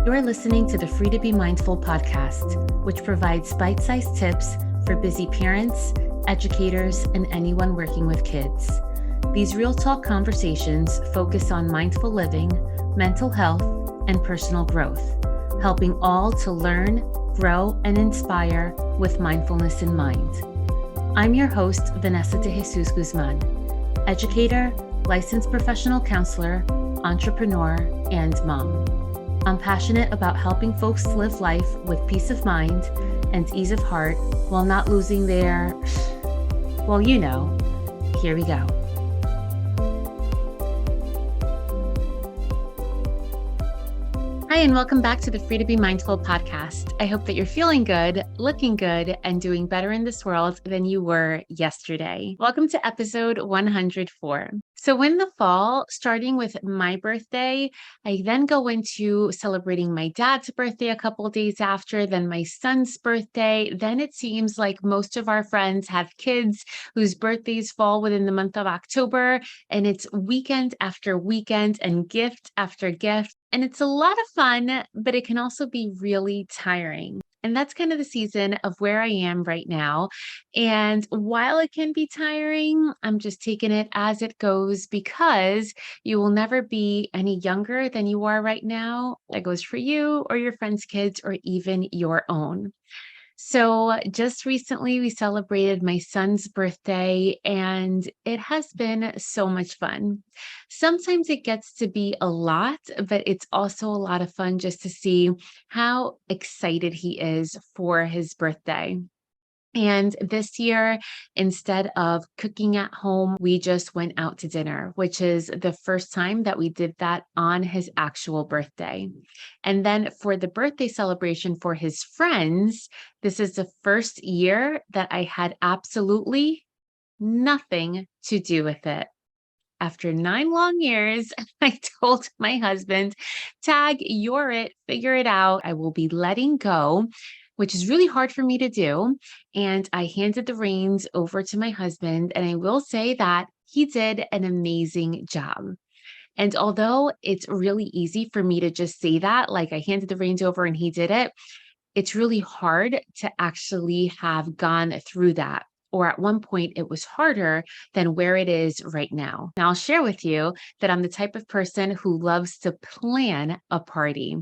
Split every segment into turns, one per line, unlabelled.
You're listening to the Free to Be Mindful podcast, which provides bite-sized tips for busy parents, educators, and anyone working with kids. These real talk conversations focus on mindful living, mental health, and personal growth, helping all to learn, grow, and inspire with mindfulness in mind. I'm your host, Vanessa de Jesus Guzman, educator, licensed professional counselor, entrepreneur, and mom. I'm passionate about helping folks live life with peace of mind and ease of heart while not losing their, well, you know, here we go. Hi, and welcome back to the Free to Be Mindful podcast. I hope that you're feeling good, looking good, and doing better in this world than you were yesterday. Welcome to episode 104. So in the fall, starting with my birthday, I then go into celebrating my dad's birthday a couple of days after, then my son's birthday. Then it seems like most of our friends have kids whose birthdays fall within the month of October, and it's weekend after weekend and gift after gift. And it's a lot of fun, but it can also be really tiring. And that's kind of the season of where I am right now. And while it can be tiring, I'm just taking it as it goes because you will never be any younger than you are right now. That goes for you or your friends' kids or even your own. So just recently we celebrated my son's birthday and it has been so much fun. Sometimes it gets to be a lot, but it's also a lot of fun just to see how excited he is for his birthday. And this year, instead of cooking at home, we just went out to dinner, which is the first time that we did that on his actual birthday. And then for the birthday celebration for his friends, this is the first year that I had absolutely nothing to do with it. After 9 long years, I told my husband, tag, you're it, figure it out. I will be letting go, which is really hard for me to do. And I handed the reins over to my husband. And I will say that he did an amazing job. And although it's really easy for me to just say that, like I handed the reins over and he did it, it's really hard to actually have gone through that. Or at one point, it was harder than where it is right now. Now, I'll share with you that I'm the type of person who loves to plan a party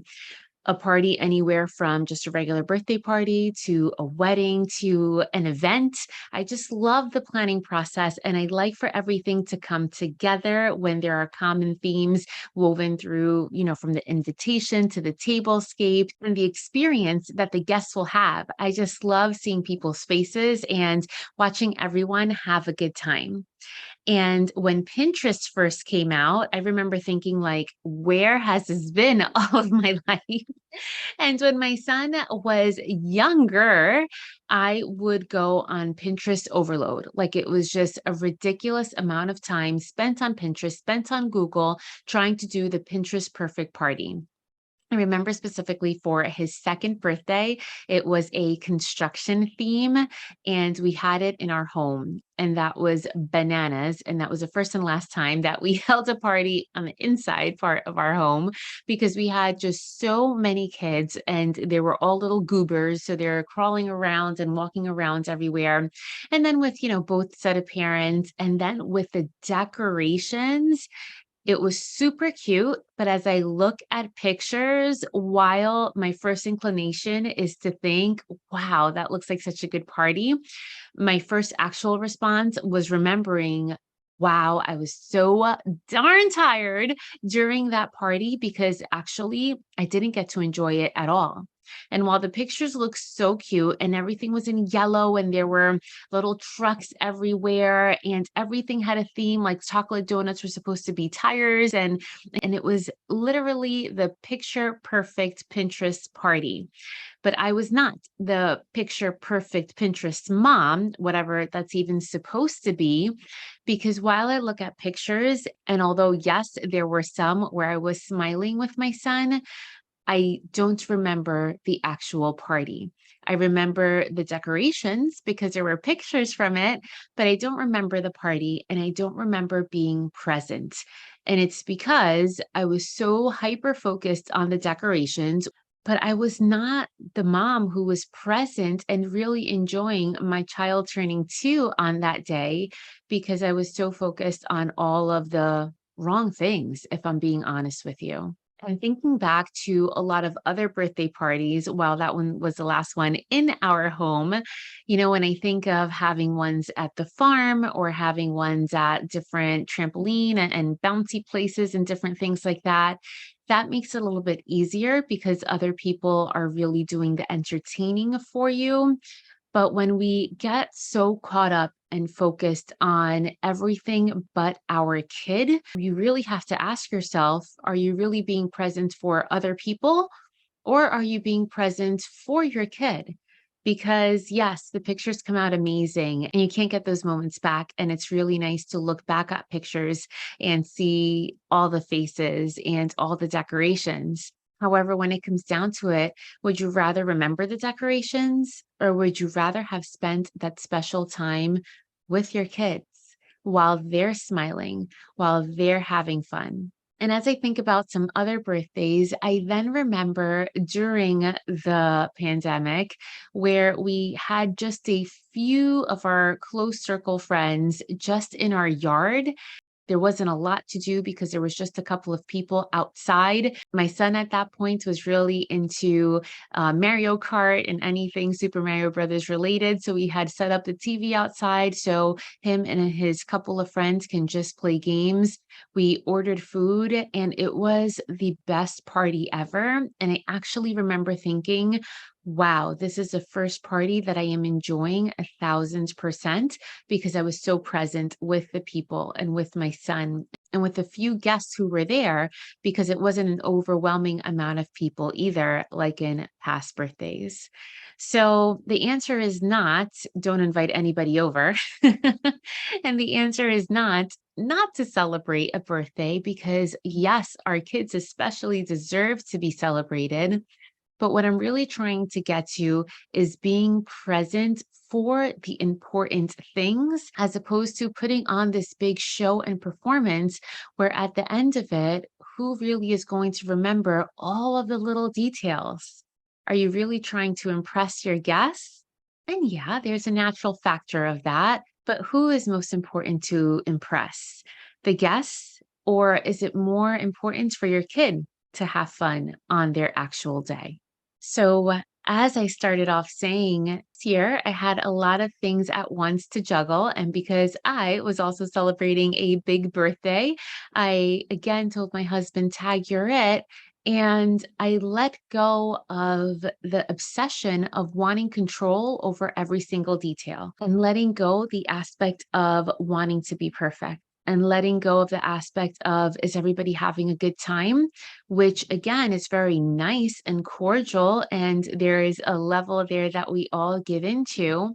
anywhere from just a regular birthday party to a wedding to an event. I just love the planning process and I like for everything to come together when there are common themes woven through, from the invitation to the tablescape and the experience that the guests will have. I just love seeing people's faces and watching everyone have a good time. And when Pinterest first came out, I remember thinking like, where has this been all of my life? And when my son was younger, I would go on Pinterest overload. Like it was just a ridiculous amount of time spent on Pinterest, spent on Google, trying to do the Pinterest perfect party. I remember specifically for his second birthday, it was a construction theme and we had it in our home and that was bananas. And that was the first and last time that we held a party on the inside part of our home because we had just so many kids and they were all little goobers. So they're crawling around and walking around everywhere. And then with, both set of parents and then with the decorations, it was super cute, but as I look at pictures, while my first inclination is to think, wow, that looks like such a good party, my first actual response was remembering, wow, I was so darn tired during that party because actually I didn't get to enjoy it at all. And while the pictures looked so cute and everything was in yellow and there were little trucks everywhere and everything had a theme, like chocolate donuts were supposed to be tires and it was literally the picture perfect Pinterest party. But I was not the picture perfect Pinterest mom, whatever that's even supposed to be, because while I look at pictures, and although yes, there were some where I was smiling with my son, I don't remember the actual party. I remember the decorations because there were pictures from it, but I don't remember the party and I don't remember being present. And it's because I was so hyper focused on the decorations, but I was not the mom who was present and really enjoying my child turning 2 on that day because I was so focused on all of the wrong things, if I'm being honest with you. And thinking back to a lot of other birthday parties, while that one was the last one in our home, when I think of having ones at the farm or having ones at different trampoline and bouncy places and different things like that, that makes it a little bit easier because other people are really doing the entertaining for you. But when we get so caught up and focused on everything but our kid, you really have to ask yourself, are you really being present for other people or are you being present for your kid? Because yes, the pictures come out amazing and you can't get those moments back. And it's really nice to look back at pictures and see all the faces and all the decorations. However, when it comes down to it, would you rather remember the decorations or would you rather have spent that special time with your kids while they're smiling, while they're having fun? And as I think about some other birthdays, I then remember during the pandemic where we had just a few of our close circle friends just in our yard. There wasn't a lot to do because there was just a couple of people outside. My son at that point was really into Mario Kart and anything Super Mario Brothers related. So we had set up the TV outside so him and his couple of friends can just play games. We ordered food and it was the best party ever. And I actually remember thinking, wow, this is the first party that I am enjoying 1,000% because I was so present with the people and with my son and with the few guests who were there because it wasn't an overwhelming amount of people either, like in past birthdays. So the answer is not don't invite anybody over. And the answer is not to celebrate a birthday because yes, our kids especially deserve to be celebrated. But what I'm really trying to get to is being present for the important things as opposed to putting on this big show and performance where at the end of it, who really is going to remember all of the little details? Are you really trying to impress your guests? And yeah, there's a natural factor of that, but who is most important to impress? The guests, or is it more important for your kid to have fun on their actual day? So, as I started off saying this year, I had a lot of things at once to juggle. And because I was also celebrating a big birthday, I again told my husband, tag, you're it. And I let go of the obsession of wanting control over every single detail and letting go the aspect of wanting to be perfect and letting go of the aspect of, is everybody having a good time? Which again is very nice and cordial. And there is a level there that we all give into.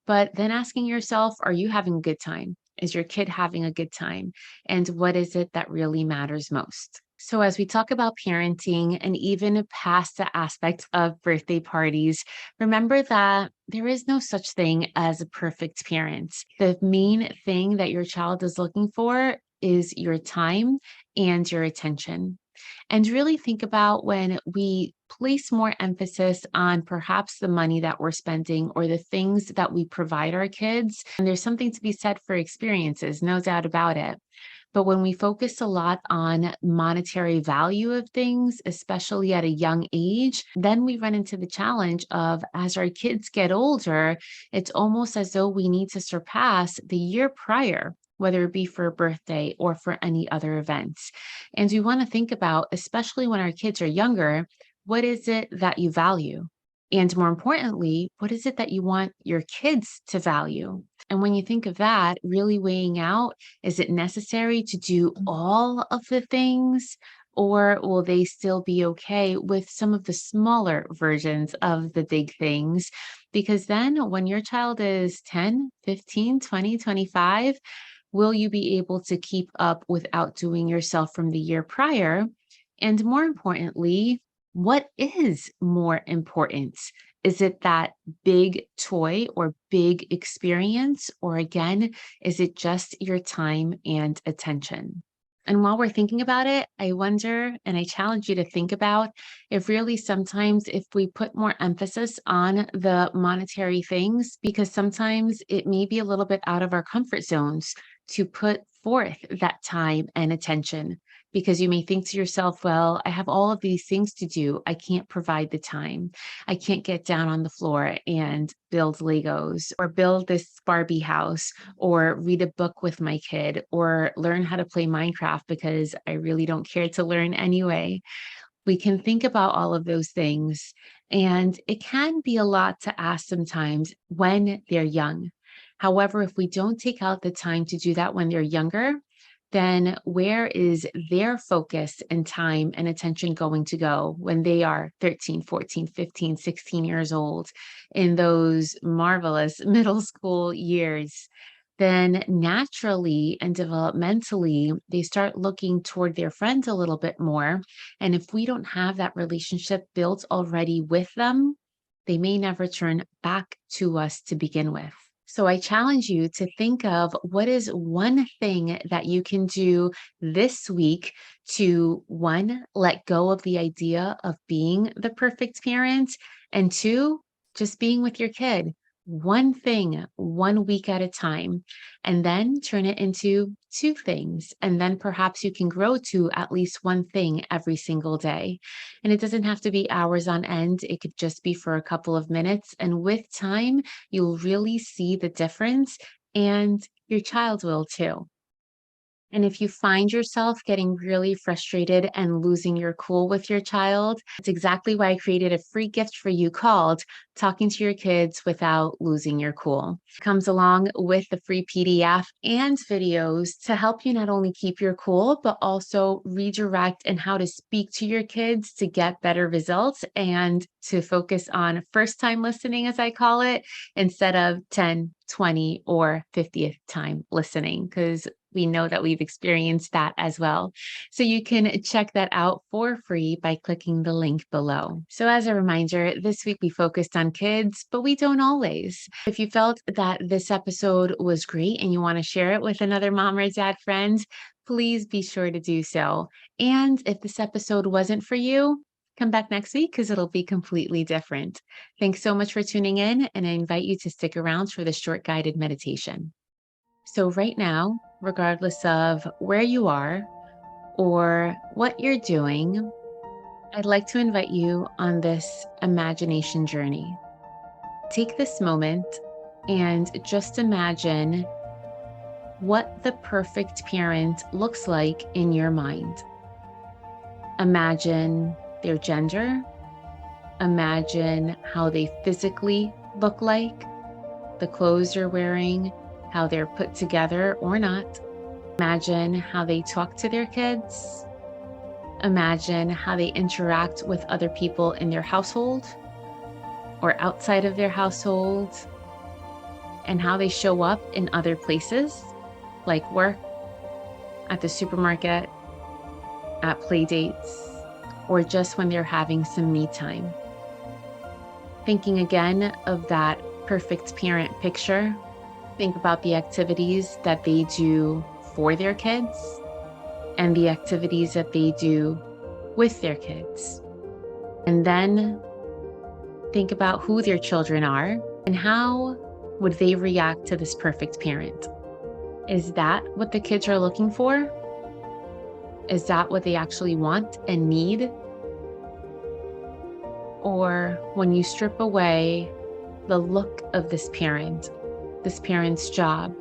But then asking yourself, are you having a good time? Is your kid having a good time? And what is it that really matters most? So, as we talk about parenting and even past the aspect of birthday parties, remember that there is no such thing as a perfect parent. The main thing that your child is looking for is your time and your attention. And really think about when we place more emphasis on perhaps the money that we're spending or the things that we provide our kids. And there's something to be said for experiences, no doubt about it. But when we focus a lot on monetary value of things, especially at a young age, then we run into the challenge of as our kids get older, it's almost as though we need to surpass the year prior, whether it be for a birthday or for any other events. And we want to think about, especially when our kids are younger, what is it that you value? And more importantly, what is it that you want your kids to value? And when you think of that, really weighing out, is it necessary to do all of the things? Or will they still be okay with some of the smaller versions of the big things? Because then when your child is 10, 15, 20, 25, will you be able to keep up with outdoing yourself from the year prior? And more importantly, what is more important? Is it that big toy or big experience? Or again, is it just your time and attention? And while we're thinking about it, I wonder, and I challenge you to think about if really sometimes if we put more emphasis on the monetary things, because sometimes it may be a little bit out of our comfort zones to put forth that time and attention. Because you may think to yourself, well, I have all of these things to do. I can't provide the time. I can't get down on the floor and build Legos or build this Barbie house or read a book with my kid or learn how to play Minecraft because I really don't care to learn anyway. We can think about all of those things, and it can be a lot to ask sometimes when they're young. However, if we don't take out the time to do that when they're younger, then where is their focus and time and attention going to go when they are 13, 14, 15, 16 years old in those marvelous middle school years? Then naturally and developmentally, they start looking toward their friends a little bit more. And if we don't have that relationship built already with them, they may never turn back to us to begin with. So I challenge you to think of what is one thing that you can do this week to, one, let go of the idea of being the perfect parent, and two, just being with your kid. One thing, 1 week at a time, and then turn it into two things. And then perhaps you can grow to at least one thing every single day. And it doesn't have to be hours on end. It could just be for a couple of minutes. And with time, you'll really see the difference, and your child will too. And if you find yourself getting really frustrated and losing your cool with your child, it's exactly why I created a free gift for you called Talking to Your Kids Without Losing Your Cool. It comes along with the free PDF and videos to help you not only keep your cool, but also redirect and how to speak to your kids to get better results and to focus on first time listening, as I call it, instead of 10, 20, or 50th time listening, because we know that we've experienced that as well. So you can check that out for free by clicking the link below. So as a reminder, this week we focused on kids, but we don't always. If you felt that this episode was great and you want to share it with another mom or dad friend, please be sure to do so. And if this episode wasn't for you, come back next week because it'll be completely different. Thanks so much for tuning in, and I invite you to stick around for the short guided meditation. So right now, regardless of where you are or what you're doing, I'd like to invite you on this imagination journey. Take this moment and just imagine what the perfect parent looks like in your mind. Imagine their gender. Imagine how they physically look like, the clothes they're wearing, how they're put together or not. Imagine how they talk to their kids. Imagine how they interact with other people in their household or outside of their household, and how they show up in other places like work, at the supermarket, at play dates, or just when they're having some me time. Thinking again of that perfect parent picture, think about the activities that they do for their kids and the activities that they do with their kids. And then think about who their children are and how would they react to this perfect parent. Is that what the kids are looking for? Is that what they actually want and need? Or when you strip away the look of this parent's job,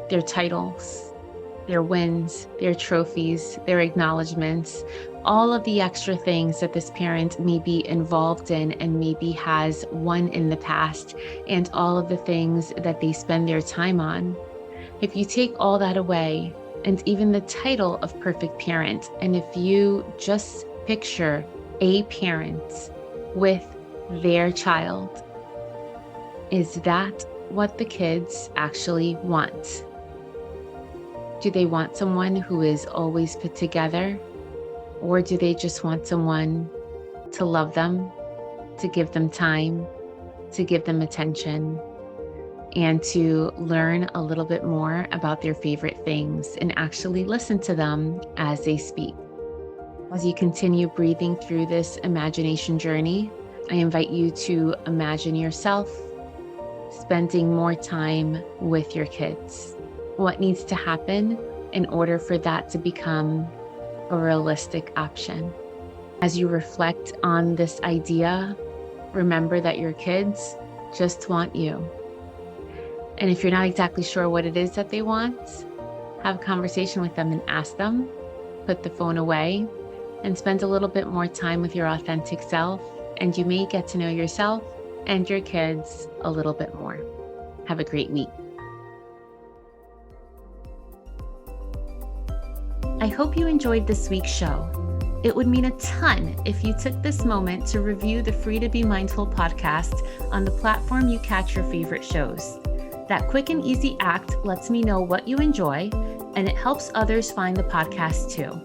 their titles, their wins, their trophies, their acknowledgments, all of the extra things that this parent may be involved in and maybe has won in the past, and all of the things that they spend their time on. If you take all that away, and even the title of perfect parent, and if you just picture a parent with their child, is that what the kids actually want? Do they want someone who is always put together? Or do they just want someone to love them, to give them time, to give them attention, and to learn a little bit more about their favorite things and actually listen to them as they speak. As you continue breathing through this imagination journey, I invite you to imagine yourself spending more time with your kids. What needs to happen in order for that to become a realistic option? As you reflect on this idea, remember that your kids just want you. And if you're not exactly sure what it is that they want, have a conversation with them and ask them, put the phone away, and spend a little bit more time with your authentic self, and you may get to know yourself and your kids a little bit more. Have a great week. I hope you enjoyed this week's show. It would mean a ton if you took this moment to review the Free to Be Mindful podcast on the platform you catch your favorite shows. That quick and easy act lets me know what you enjoy, and it helps others find the podcast too.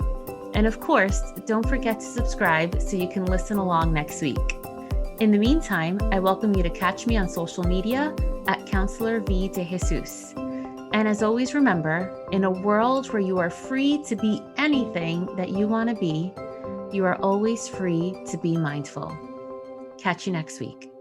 And of course, don't forget to subscribe so you can listen along next week. In the meantime, I welcome you to catch me on social media at Counselor V de Jesus. And as always, remember, in a world where you are free to be anything that you want to be, you are always free to be mindful. Catch you next week.